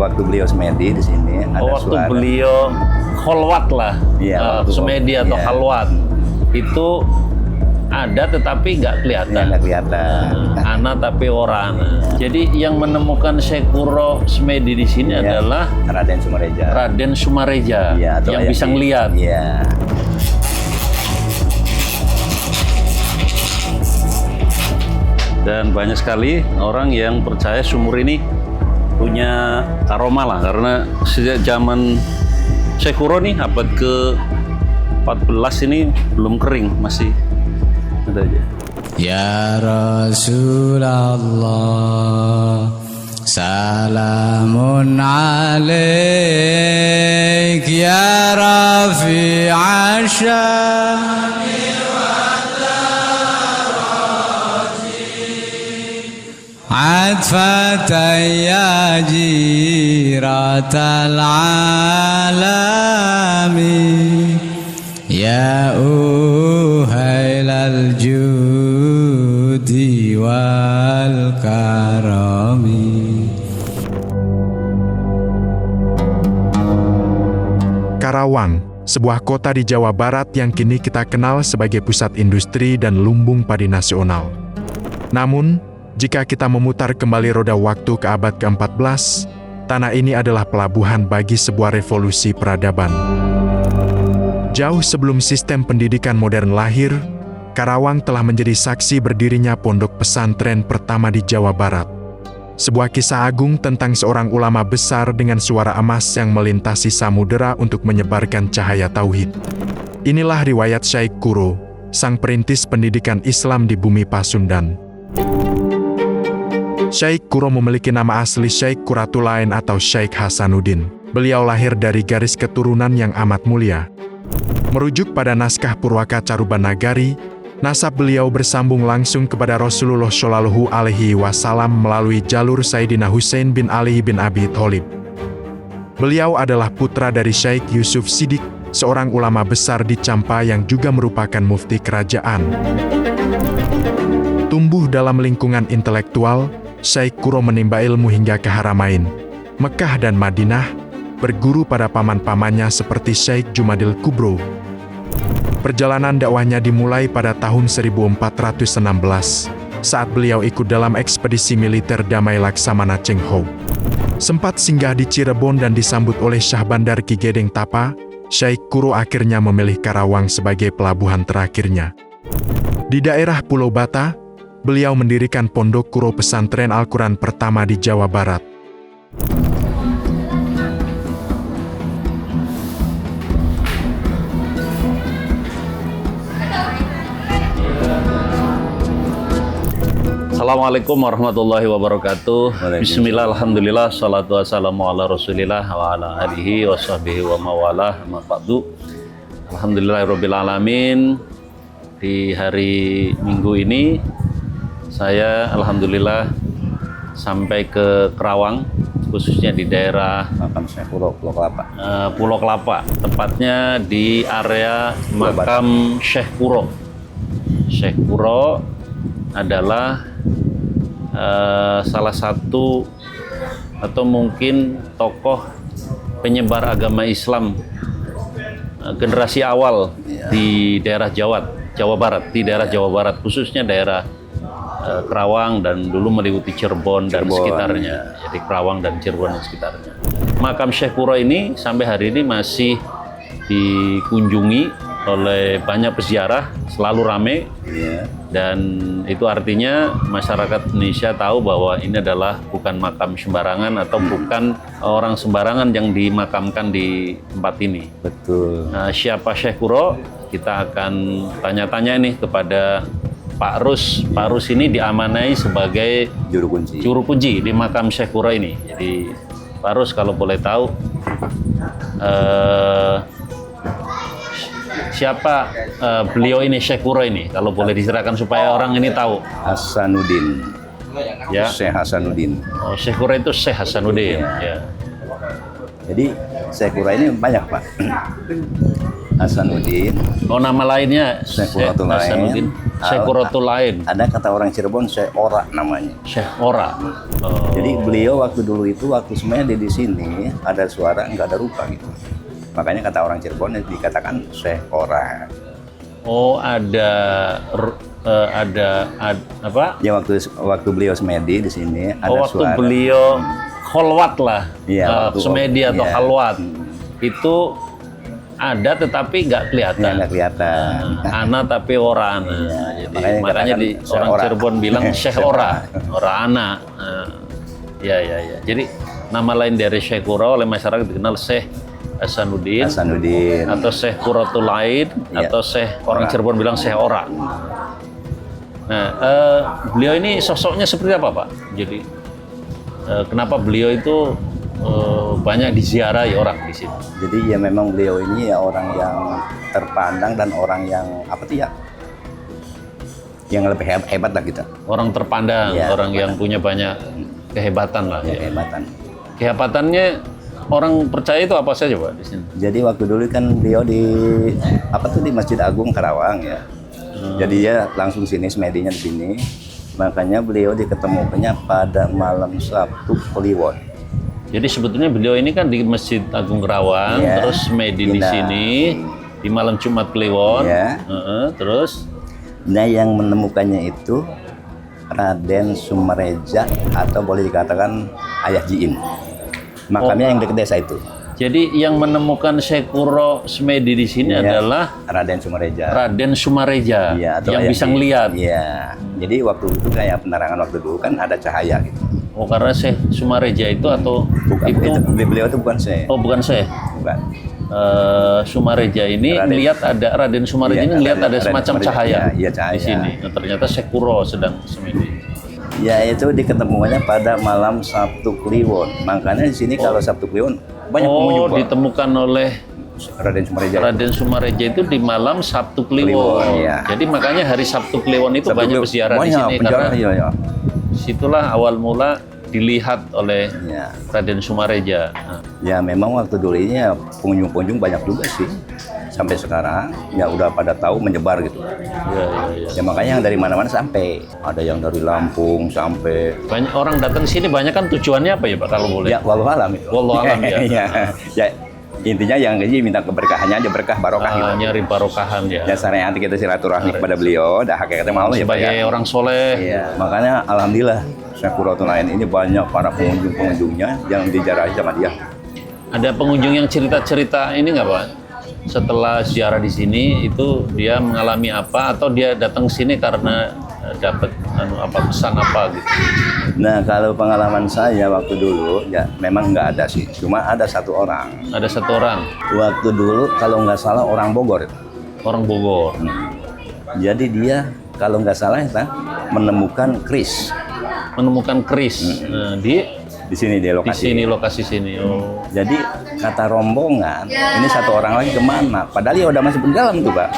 waktu beliau semedi di sini ada waktu suara. beliau kholwat lah, Iya, semedi atau iya. khalwat itu ada tetapi nggak kelihatan. Nggak kelihatan. Ana tapi orang. Jadi yang menemukan Syekh Kuro semedi di sini Iya, adalah Raden Sumareja. Raden Sumareja Iya, atau yang bisa Ayah. ngelihat. Iya. Dan banyak sekali orang yang percaya sumur ini punya karomah lah, karena sejak zaman Syekh Kuro nih abad ke-14 ini belum kering, masih ada aja. Ya Rasulullah, salamun alaik ya Rafi'a syami. عطفة يا جيرة العالم يا أهيل الجود والكرم. Karawang, sebuah kota di Jawa Barat yang kini kita kenal sebagai pusat industri dan lumbung padi nasional. Namun, jika kita memutar kembali roda waktu ke abad ke-14, tanah ini adalah pelabuhan bagi sebuah revolusi peradaban. Jauh sebelum sistem pendidikan modern lahir, Karawang telah menjadi saksi berdirinya pondok pesantren pertama di Jawa Barat. Sebuah kisah agung tentang seorang ulama besar dengan suara emas yang melintasi samudera untuk menyebarkan cahaya tauhid. Inilah riwayat Syekh Kuro, sang perintis pendidikan Islam di bumi Pasundan. Syekh Kuro memiliki nama asli Syekh Kuratulain atau Syekh Hasanuddin. Beliau lahir dari garis keturunan yang amat mulia. Merujuk pada naskah Purwaka Carubanagari, nasab beliau bersambung langsung kepada Rasulullah Shallallahu Alaihi Wasallam melalui jalur Sayyidina Husain bin Ali bin Abi Thalib. Beliau adalah putra dari Syekh Yusuf Siddiq, seorang ulama besar di Campa yang juga merupakan mufti kerajaan. Tumbuh dalam lingkungan intelektual, Syekh Kuro menimba ilmu hingga ke Haramain, Mekah dan Madinah, berguru pada paman-pamannya seperti Syekh Jumadil Kubro. Perjalanan dakwahnya dimulai pada tahun 1416, saat beliau ikut dalam ekspedisi militer Damai Laksamana Cheng Ho. Sempat singgah di Cirebon dan disambut oleh Syah Bandar Ki Gedeng Tapa, Syekh Kuro akhirnya memilih Karawang sebagai pelabuhan terakhirnya. Di daerah Pulau Bata, beliau mendirikan pondok Kuro pesantren Al-Quran pertama di Jawa Barat. Assalamualaikum warahmatullahi wabarakatuh. Bismillah, alhamdulillah, salatu wassalamu ala rasulillah wa ala alihi wa sahbihi wa mawalah, amma ba'du. Alhamdulillahirabbil alamin. Di hari Minggu ini saya alhamdulillah sampai ke Karawang, khususnya di daerah Makam Syekh Kuro, Pulau Kelapa. Pulau Kelapa, tepatnya di area makam Syekh Kuro. Syekh Kuro adalah salah satu atau mungkin tokoh penyebar agama Islam generasi awal di daerah Jawa Barat, di daerah Jawa Barat, khususnya daerah Karawang dan dulu meliputi Cirebon dan sekitarnya. Jadi Karawang dan Cirebon dan sekitarnya. Makam Syekh Kuro ini sampai hari ini masih dikunjungi oleh banyak peziarah, selalu ramai. Dan itu artinya masyarakat Indonesia tahu bahwa ini adalah bukan makam sembarangan atau bukan orang sembarangan yang dimakamkan di tempat ini. Betul. Nah, siapa Syekh Kuro? Kita akan tanya-tanya nih kepada Pak Rus. Pak Rus ini diamanai sebagai juru kunci di makam Syekh Kuro ini. Jadi Pak Rus kalau boleh tahu siapa beliau ini, Syekh Kuro ini, kalau boleh diceritakan supaya orang ini tahu. Hasanuddin. Ya. Syekh Hasanuddin. Oh, Syekh Kuro itu Syekh Hasanuddin. Ya. Jadi Syekh Kuro ini banyak, Pak. Hasanuddin. Oh, nama lainnya Syekh Syekh Qurratul Ain. Hasanuddin. Syekh Qurratul Ain. Ada kata orang Cirebon Syekh Ora namanya. Syekh Ora. Oh. Jadi beliau waktu dulu itu waktu semuanya di sini ada suara nggak ada rupa gitu. Makanya kata orang Cirebon dikatakan Syekh Ora. Oh, ada apa? Ya waktu beliau semedi di sini ada Oh, waktu suara. beliau kholwat lah, Iya, waktu- semedi atau iya. khalwat, itu ada tetapi nggak kelihatan. Ya, nggak kelihatan. Ana tapi ora ana. Iya, Jadi makanya di dikatakan orang Syekh Cirebon Ora. bilang Syekh Syekh Ora, ora ana. Ya. Jadi nama lain dari Syekh Ora oleh masyarakat dikenal Syekh Hasanuddin Hasanuddin. atau Syekh Qurratul Ain Iya. atau Syekh orang Cirebon bilang Syekh Ora. Nah, beliau ini sosoknya seperti apa, Pak? Jadi kenapa beliau itu banyak diziarahi orang di sini? Jadi ya memang beliau ini ya orang yang terpandang dan orang yang apa tuh ya? Yang lebih hebat lah kita. Orang terpandang, Iya, orang yang punya banyak kehebatan lah. Ya, Ya. kehebatan. Kehebatannya orang percaya itu apa saja, Pak, di sini? Jadi waktu dulu kan beliau di apa tuh di Masjid Agung Karawang ya. Jadi ya langsung sini semedinya di sini. Makanya beliau diketemukannya pada malam Sabtu Kliwon. Jadi sebetulnya beliau ini kan di Masjid Agung Kerawang, Iya. terus semedi di Pindah. sini di malam Jumat Kliwon. Iya. Terus Nah yang menemukannya itu Raden Sumareja atau boleh dikatakan Ayah Jiin. Makamnya yang dekat desa itu. jadi yang menemukan Syekh Qurra Semedi di sini Iya. adalah Raden Sumareja. Raden Sumareja Iya, atau yang Ayah bisa Jiin. ngelihat. Iya. Jadi waktu itu kayak penerangan waktu dulu kan ada cahaya gitu. Oh, karena Syekh Sumareja itu atau Bukan itu? beliau itu bukan saya. Oh, bukan Syekh. Bukan. Sumareja ini Raden. melihat ada Raden Sumareja Iya, ini melihat Raden ada semacam Sumareja. cahaya, Iya, cahaya. di sini. Nah, ternyata Syekh Qurra sedang semedi. Ya itu diketemukannya pada malam Sabtu Kliwon. Makanya di sini kalau Sabtu Kliwon banyak pengunjung. Pak. Ditemukan oleh Raden Sumareja. Raden Sumareja itu di malam Sabtu Kliwon, Kliwon. iya. Jadi makanya hari Sabtu Kliwon itu Sabtu banyak Kliwon. peziarah di Banyak sini penjara, karena iya. situlah awal mula dilihat oleh Ya. Raden Sumareja. Nah, Ya memang waktu dulu ini ya pengunjung-pengunjung banyak juga sih. Sampai sekarang ya udah pada tahu menyebar gitu. ya. Ya makanya yang dari mana-mana sampai. Ada yang dari Lampung sampai Banyak orang datang ke sini, banyak kan tujuannya apa ya, Pak, kalau boleh? ya wallahu alam itu. Wallahu alam, ya. Ya intinya yang ini minta keberkahannya aja berkah barokah gitu. Nyari barokahan ya. Ya sekarang nanti kita silaturahmi kepada beliau, dah hakikatnya mau ya Pak Sebagai ya. orang soleh. Iya, makanya alhamdulillah Syekh Qurratul Ain ini banyak para pengunjung-pengunjungnya yang dijarahi sama dia. Ada pengunjung yang cerita-cerita ini nggak, Pak? Setelah ziarah di sini itu dia mengalami apa atau dia datang ke sini karena dapat pesan apa gitu? Nah kalau pengalaman saya waktu dulu ya memang nggak ada sih, cuma ada satu orang. Ada satu orang, Waktu dulu kalau nggak salah orang Bogor itu. orang Bogor. Jadi dia kalau nggak salah ya, menemukan keris Menemukan keris. Nah, di di sini di lokasi. sini, lokasi sini. Oh. Jadi kata rombongan ini satu orang lagi kemana? Padahal ya udah masuk ke dalam tuh Pak.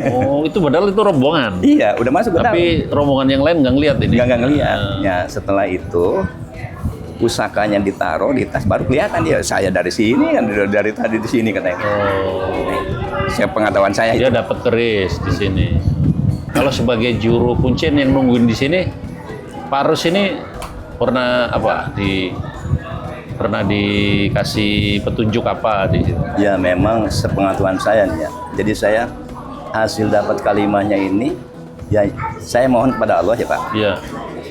Oh, itu padahal itu rombongan. Iya udah masuk ke dalam. Tapi rombongan yang lain nggak ngeliat ini. Nggak ngelihat. Ya setelah itu pusakanya ditaruh di tas baru kelihatan dia. Saya dari sini kan dari tadi di sini katanya. Oh, Saya pengetahuan saya itu. dia dapat keris di sini. Kalau sebagai juru kuncen yang nungguin di sini, Pak Rus ini pernah apa pernah dikasih petunjuk apa di situ? Ya memang sepengetahuan saya nih ya. Jadi saya hasil dapat kalimahnya ini ya saya mohon kepada Allah ya Pak. Iya.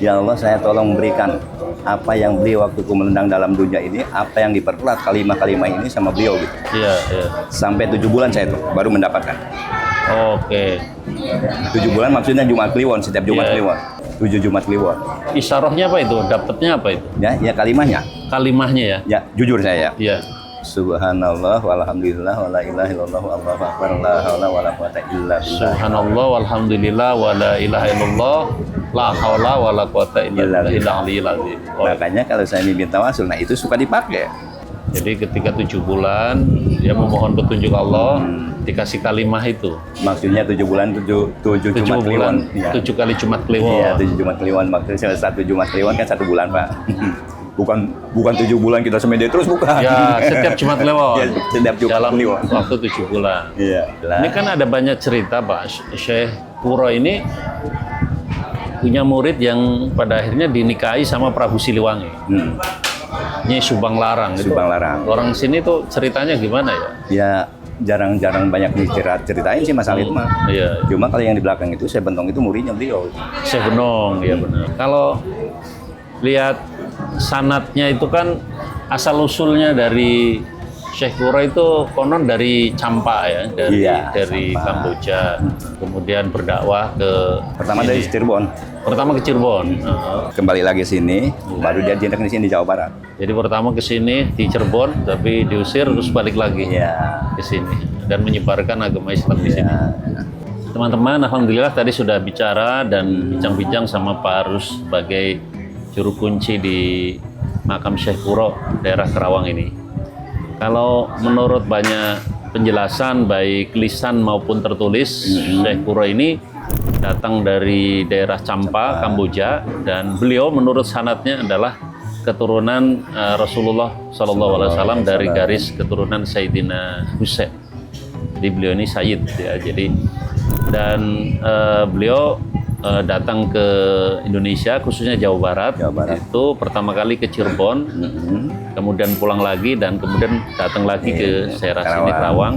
Ya Allah saya tolong berikan apa yang beliau waktu menendang dalam dunia ini, apa yang diperkuat kalimah-kalimah ini sama beliau gitu. Iya. Sampai 7 bulan saya tuh baru mendapatkan. Oke. 7 bulan maksudnya Jumat Kliwon, setiap Jumat Iya. Kliwon. 7 Jumat Kliwon. Isyarahnya apa itu? Dapatnya apa itu? Ya kalimahnya. Kalimahnya ya? Ya jujur saya. Iya. Subhanallah walhamdulillah wala ilaha illallah wallahu akbar la haula wala quwata illa billah. Subhanallah walhamdulillah wa la ilaha illallah la haula wa la quwata illa billahil azim. Makanya kalau saya mimpin tawasul, nah itu suka dipakai. Jadi ketika 7 bulan dia memohon petunjuk Allah, dikasih kalimah itu. Maksudnya 7 bulan 7 7 Jumat bulan, Kliwon. Ya. 7 kali Jumat Iya, Kliwon. 7 Jumat Kliwon. Maksudnya 1 Jumat Kliwon kan 1 bulan, Pak. bukan 7 bulan kita semedi terus, bukan. Ya, setiap Jumat Kliwon. Ya, setiap Jumat dalam Kliwon. waktu 7 bulan. Iya. Ini kan ada banyak cerita, Pak. Syekh Kuro ini punya murid yang pada akhirnya dinikahi sama Prabu Siliwangi. Ini Subang Larang. Subang Larang. Orang sini tuh ceritanya gimana ya? Ya jarang-jarang banyak ceritain sih masalah itu mah. Iya. Cuma kalau yang di belakang itu saya Bentong itu muridnya beliau. Syekh Benong, ya benar. Kalau lihat sanatnya itu kan asal-usulnya dari Syekh Kuro itu konon dari Campa ya, dari Campa. Kamboja. Kemudian berdakwah ke Pertama sini. dari Cirebon. Pertama ke Cirebon. Kembali lagi sini, baru dia diindak di sini di Jawa Barat. Jadi pertama ke sini di Cirebon, tapi diusir terus balik lagi Iya. ke sini dan menyebarkan agama Islam di sini. Ya. Teman-teman, alhamdulillah tadi sudah bicara dan bincang-bincang sama Pak Arus sebagai juru kunci di makam Syekh Kuro daerah Karawang ini. Kalau menurut banyak penjelasan baik lisan maupun tertulis, Syekh Kuro ini datang dari daerah Campa, Kamboja, dan beliau menurut sanadnya adalah keturunan Rasulullah SAW dari garis keturunan Sayyidina Husain. Jadi beliau ini Sayyid ya. Jadi dan beliau datang ke Indonesia khususnya Jawa Barat. Itu pertama kali ke Cirebon, kemudian pulang lagi dan kemudian datang lagi ke daerah sini Karawang.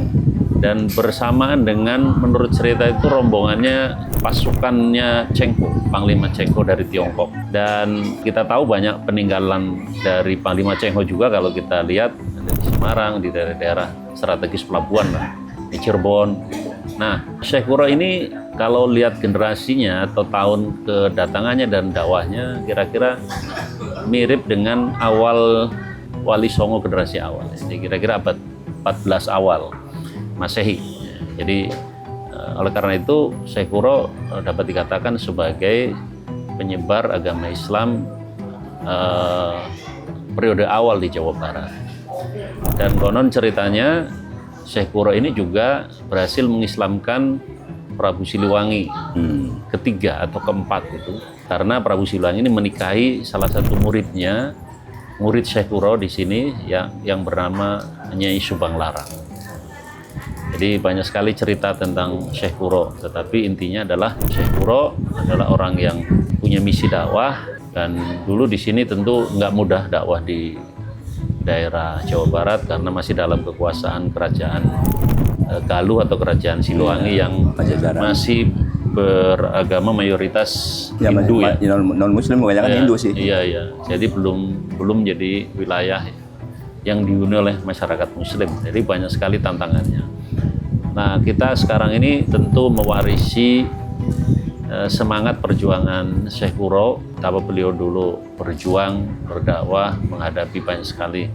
Dan bersamaan dengan menurut cerita itu rombongannya pasukannya Chengho, Panglima Chengho dari Tiongkok. Dan kita tahu banyak peninggalan dari Panglima Chengho juga kalau kita lihat ada di Semarang, di daerah-daerah strategis pelabuhan, di Cirebon. Nah, Syekh Kuro ini kalau lihat generasinya atau tahun kedatangannya dan dakwahnya kira-kira mirip dengan awal Wali Songo generasi awal. Jadi kira-kira abad 14 awal Masehi. Jadi oleh karena itu Syekh Kuro dapat dikatakan sebagai penyebar agama Islam periode awal di Jawa Barat. Dan konon ceritanya Syekh Kuro ini juga berhasil mengislamkan Prabu Siliwangi ketiga atau keempat itu, karena Prabu Siliwangi ini menikahi salah satu muridnya, murid Syekh Kuro di sini yang bernama Nyai Subang Larang. Jadi banyak sekali cerita tentang Syekh Kuro, tetapi intinya adalah Syekh Kuro adalah orang yang punya misi dakwah, dan dulu di sini tentu nggak mudah dakwah di daerah Jawa Barat karena masih dalam kekuasaan kerajaan Galuh atau kerajaan Siliwangi yang masih beragama mayoritas Hindu ya. Non Muslim kebanyakan Hindu sih. Iya. Jadi belum jadi wilayah yang dihuni oleh masyarakat Muslim. Jadi banyak sekali tantangannya. Nah, kita sekarang ini tentu mewarisi semangat perjuangan Syekh Kuro, betapa beliau dulu berjuang, berdakwah, menghadapi banyak sekali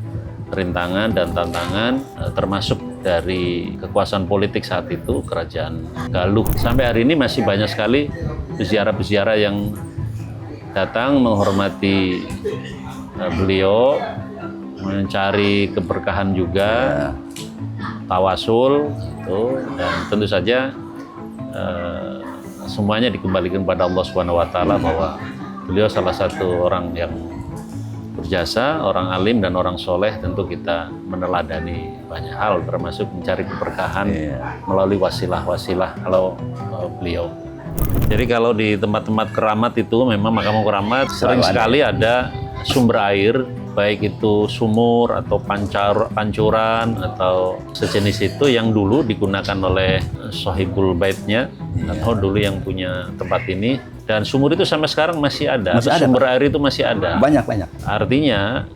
rintangan dan tantangan, termasuk dari kekuasaan politik saat itu, kerajaan Galuh. Sampai hari ini masih banyak sekali peziarah-peziarah yang datang menghormati beliau, mencari keberkahan juga, tawasul, gitu. Dan tentu saja semuanya dikembalikan pada Allah Subhanahu wa taala bahwa beliau salah satu orang yang berjasa, orang alim dan orang soleh. Tentu kita meneladani banyak hal termasuk mencari keberkahan melalui wasilah-wasilah kalau beliau. Jadi kalau di tempat-tempat keramat itu memang makam keramat sering sekali ada sumber air, baik itu sumur atau pancuran atau sejenis itu yang dulu digunakan oleh sahibul baitnya atau dulu yang punya tempat ini, dan sumur itu sampai sekarang masih ada, sumber air itu masih ada. Banyak. Artinya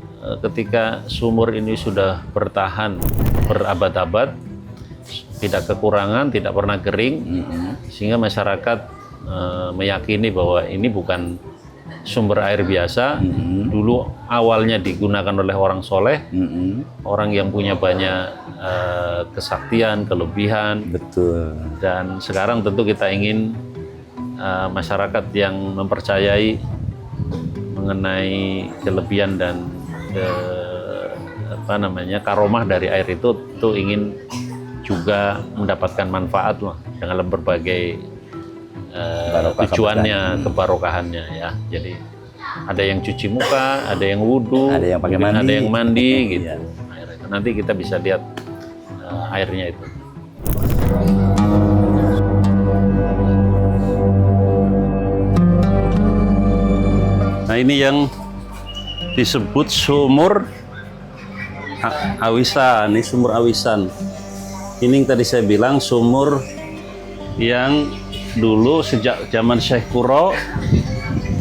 ketika sumur ini sudah bertahan berabad-abad, tidak kekurangan, tidak pernah kering, sehingga masyarakat meyakini bahwa ini bukan sumber air biasa. Dulu awalnya digunakan oleh orang soleh, orang yang punya banyak kesaktian, kelebihan. Betul. Dan sekarang tentu kita ingin masyarakat yang mempercayai mengenai kelebihan dan karomah dari air itu ingin juga mendapatkan manfaat lah dengan berbagai tujuannya, kebarokahannya ya. Jadi ada yang cuci muka, ada yang wudhu, Ada yang pakai mungkin mandi. ada yang mandi gitu. Iya. Airnya. Nanti kita bisa lihat airnya itu. Nah, ini yang disebut sumur Awisan. Ini sumur Awisan. Ini yang tadi saya bilang sumur yang dulu sejak zaman Syekh Kuro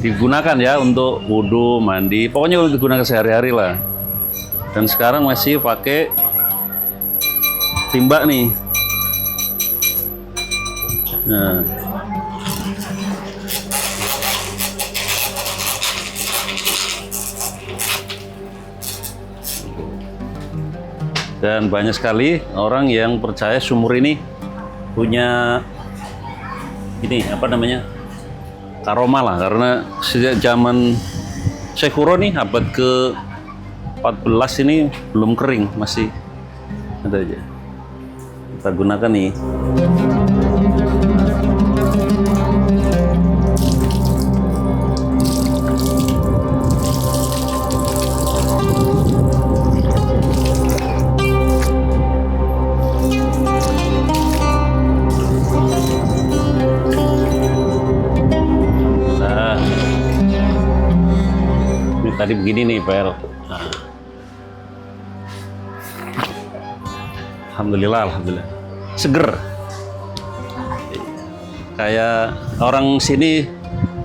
digunakan ya untuk wudhu, mandi, pokoknya digunakan sehari-hari lah. Dan sekarang masih pakai timba nih. Nah. Dan banyak sekali orang yang percaya sumur ini punya ini apa namanya karomah lah, karena sejak zaman Syekh Kuro nih abad ke-14 ini belum kering, masih ada aja. Kita gunakan nih. Tadi begini nih, Pel. Nah. Alhamdulillah. Seger. Kayak orang sini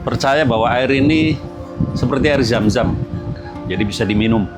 percaya bahwa air ini seperti air Zam-Zam. Jadi bisa diminum.